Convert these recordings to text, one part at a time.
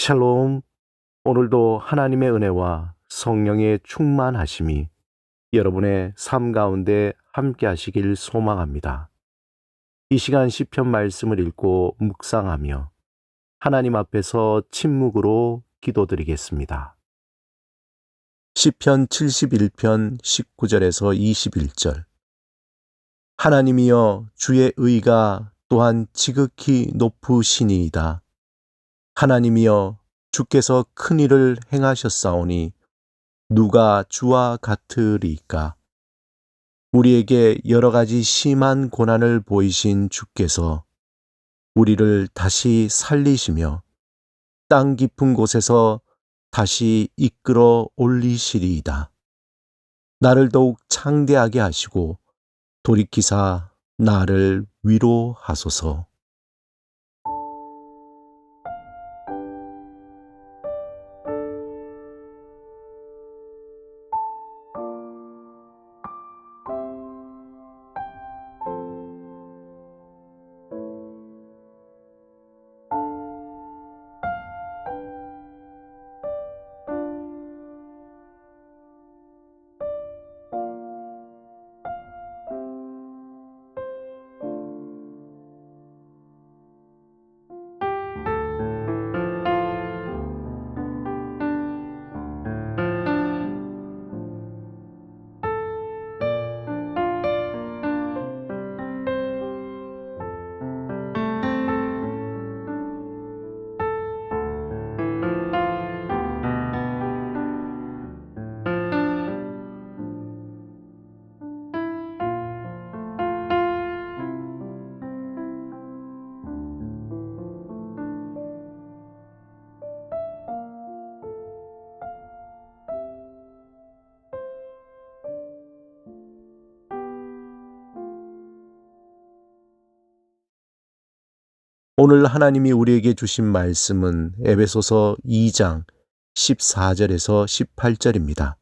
샬롬. 오늘도 하나님의 은혜와 성령의 충만하심이 여러분의 삶 가운데 함께 하시길 소망합니다. 이 시간 시편 말씀을 읽고 묵상하며 하나님 앞에서 침묵으로 기도드리겠습니다. 시편 71편 19절에서 21절. 하나님이여, 주의 의가 또한 지극히 높으시니이다. 하나님이여, 주께서 큰 일을 행하셨사오니 누가 주와 같으리까? 우리에게 여러 가지 심한 고난을 보이신 주께서 우리를 다시 살리시며 땅 깊은 곳에서 다시 이끌어 올리시리이다. 나를 더욱 창대하게 하시고 돌이키사 나를 위로하소서. 오늘 하나님이 우리에게 주신 말씀은 에베소서 2장 14절에서 18절입니다.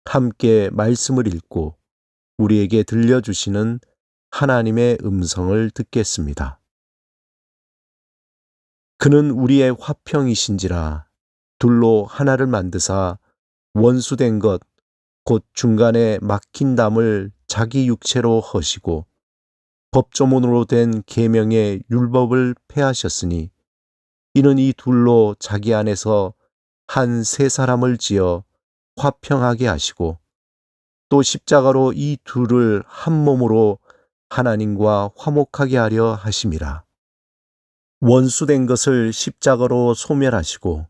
함께 말씀을 읽고 우리에게 들려주시는 하나님의 음성을 듣겠습니다. 그는 우리의 화평이신지라 둘로 하나를 만드사 원수된 것 곧 중간에 막힌 담을 자기 육체로 허시고 법조문으로 된 계명의 율법을 폐하셨으니 이는 이 둘로 자기 안에서 한 새 사람을 지어 화평하게 하시고 또 십자가로 이 둘을 한 몸으로 하나님과 화목하게 하려 하심이라. 원수된 것을 십자가로 소멸하시고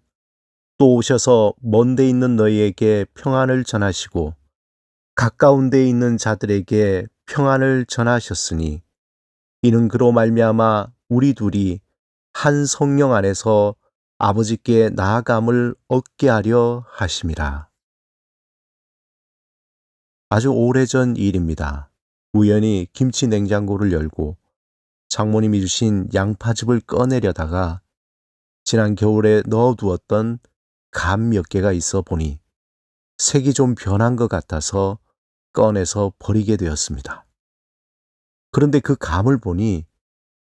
또 오셔서 먼 데 있는 너희에게 평안을 전하시고 가까운 데 있는 자들에게 평안을 전하셨으니 이는 그로 말미암아 우리 둘이 한 성령 안에서 아버지께 나아감을 얻게 하려 하심이라. 아주 오래전 일입니다. 우연히 김치 냉장고를 열고 장모님이 주신 양파즙을 꺼내려다가 지난 겨울에 넣어두었던 감 몇 개가 있어 보니 색이 좀 변한 것 같아서 꺼내서 버리게 되었습니다. 그런데 그 감을 보니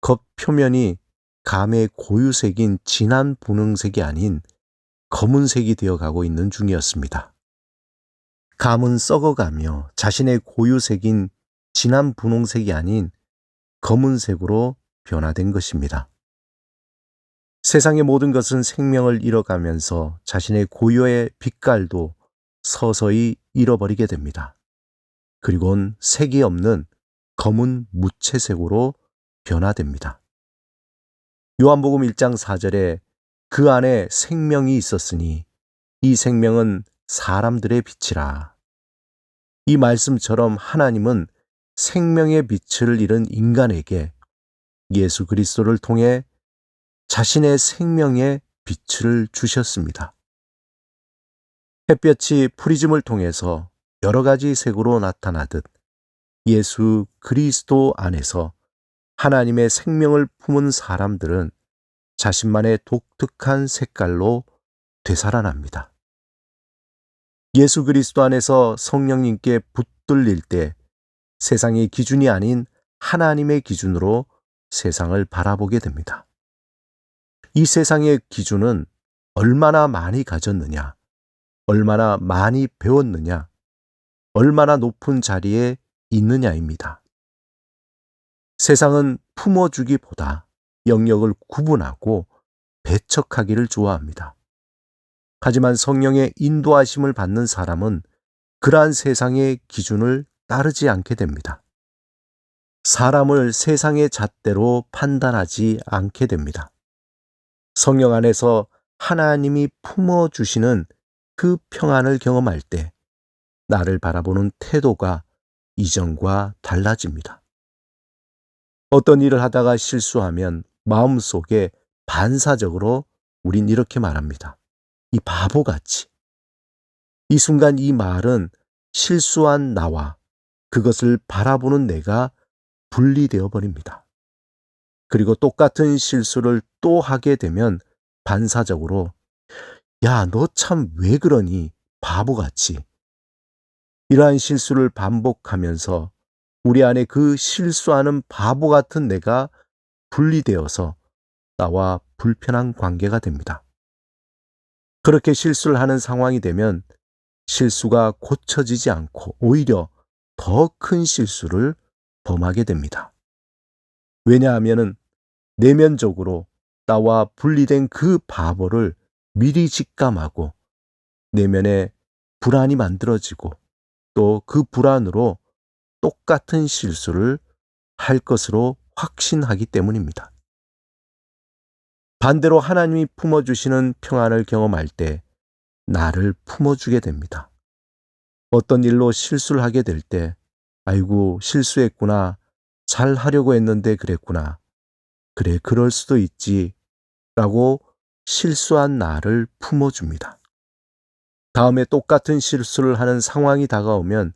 겉 표면이 감의 고유색인 진한 분홍색이 아닌 검은색이 되어가고 있는 중이었습니다. 감은 썩어가며 자신의 고유색인 진한 분홍색이 아닌 검은색으로 변화된 것입니다. 세상의 모든 것은 생명을 잃어가면서 자신의 고유의 빛깔도 서서히 잃어버리게 됩니다. 그리고는 색이 없는 검은 무채색으로 변화됩니다. 요한복음 1장 4절에 그 안에 생명이 있었으니 이 생명은 사람들의 빛이라. 이 말씀처럼 하나님은 생명의 빛을 잃은 인간에게 예수 그리스도를 통해 자신의 생명의 빛을 주셨습니다. 햇볕이 프리즘을 통해서 여러 가지 색으로 나타나듯 예수 그리스도 안에서 하나님의 생명을 품은 사람들은 자신만의 독특한 색깔로 되살아납니다. 예수 그리스도 안에서 성령님께 붙들릴 때 세상의 기준이 아닌 하나님의 기준으로 세상을 바라보게 됩니다. 이 세상의 기준은 얼마나 많이 가졌느냐, 얼마나 많이 배웠느냐, 얼마나 높은 자리에 있느냐입니다. 세상은 품어주기보다 영역을 구분하고 배척하기를 좋아합니다. 하지만 성령의 인도하심을 받는 사람은 그러한 세상의 기준을 따르지 않게 됩니다. 사람을 세상의 잣대로 판단하지 않게 됩니다. 성령 안에서 하나님이 품어주시는 그 평안을 경험할 때 나를 바라보는 태도가 이전과 달라집니다. 어떤 일을 하다가 실수하면 마음속에 반사적으로 우린 이렇게 말합니다. 이 바보같이. 이 순간 이 말은 실수한 나와 그것을 바라보는 내가 분리되어 버립니다. 그리고 똑같은 실수를 또 하게 되면 반사적으로 야, 너 참 왜 그러니? 바보같이. 이러한 실수를 반복하면서 우리 안에 그 실수하는 바보 같은 내가 분리되어서 나와 불편한 관계가 됩니다. 그렇게 실수를 하는 상황이 되면 실수가 고쳐지지 않고 오히려 더 큰 실수를 범하게 됩니다. 왜냐하면 내면적으로 나와 분리된 그 바보를 미리 직감하고 내면에 불안이 만들어지고 또 그 불안으로 똑같은 실수를 할 것으로 확신하기 때문입니다. 반대로 하나님이 품어주시는 평안을 경험할 때 나를 품어주게 됩니다. 어떤 일로 실수를 하게 될 때 아이고 실수했구나, 잘 하려고 했는데 그랬구나, 그래 그럴 수도 있지 라고 실수한 나를 품어줍니다. 다음에 똑같은 실수를 하는 상황이 다가오면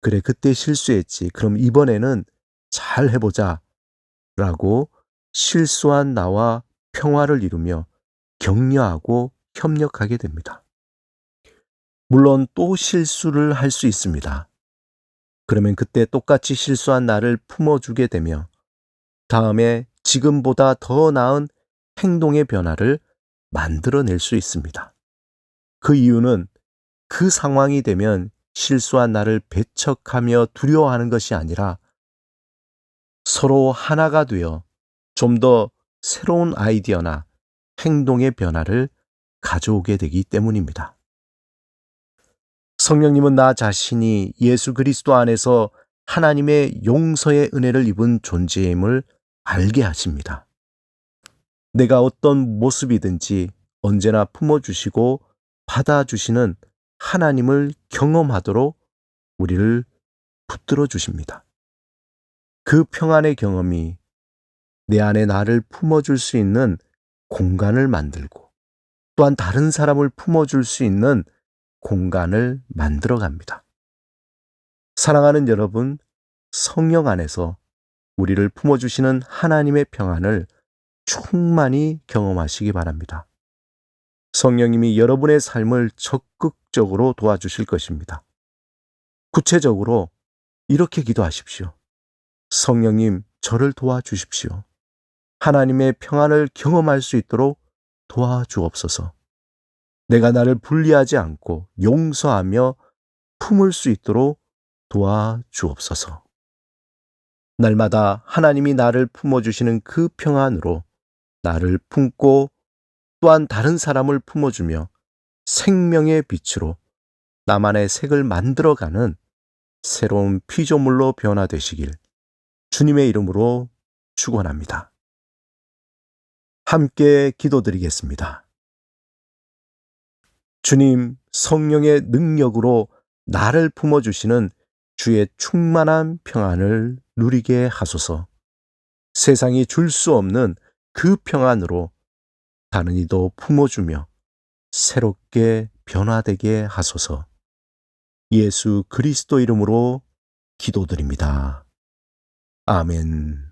그래 그때 실수했지, 그럼 이번에는 잘 해보자 라고 실수한 나와 평화를 이루며 격려하고 협력하게 됩니다. 물론 또 실수를 할 수 있습니다. 그러면 그때 똑같이 실수한 나를 품어주게 되며 다음에 지금보다 더 나은 행동의 변화를 만들어낼 수 있습니다. 그 이유는 그 상황이 되면 실수한 나를 배척하며 두려워하는 것이 아니라 서로 하나가 되어 좀 더 새로운 아이디어나 행동의 변화를 가져오게 되기 때문입니다. 성령님은 나 자신이 예수 그리스도 안에서 하나님의 용서의 은혜를 입은 존재임을 알게 하십니다. 내가 어떤 모습이든지 언제나 품어주시고 받아주시는 하나님을 경험하도록 우리를 붙들어 주십니다. 그 평안의 경험이 내 안에 나를 품어줄 수 있는 공간을 만들고 또한 다른 사람을 품어줄 수 있는 공간을 만들어 갑니다. 사랑하는 여러분, 성령 안에서 우리를 품어주시는 하나님의 평안을 충만히 경험하시기 바랍니다. 성령님이 여러분의 삶을 적극적으로 도와주실 것입니다. 구체적으로 이렇게 기도하십시오. 성령님, 저를 도와주십시오. 하나님의 평안을 경험할 수 있도록 도와주옵소서. 내가 나를 분리하지 않고 용서하며 품을 수 있도록 도와주옵소서. 날마다 하나님이 나를 품어주시는 그 평안으로 나를 품고 또한 다른 사람을 품어주며 생명의 빛으로 나만의 색을 만들어가는 새로운 피조물로 변화되시길 주님의 이름으로 축원합니다. 함께 기도드리겠습니다. 주님, 성령의 능력으로 나를 품어주시는 주의 충만한 평안을 누리게 하소서. 세상이 줄 수 없는 그 평안으로 다른 이도 품어주며 새롭게 변화되게 하소서. 예수 그리스도 이름으로 기도드립니다. 아멘.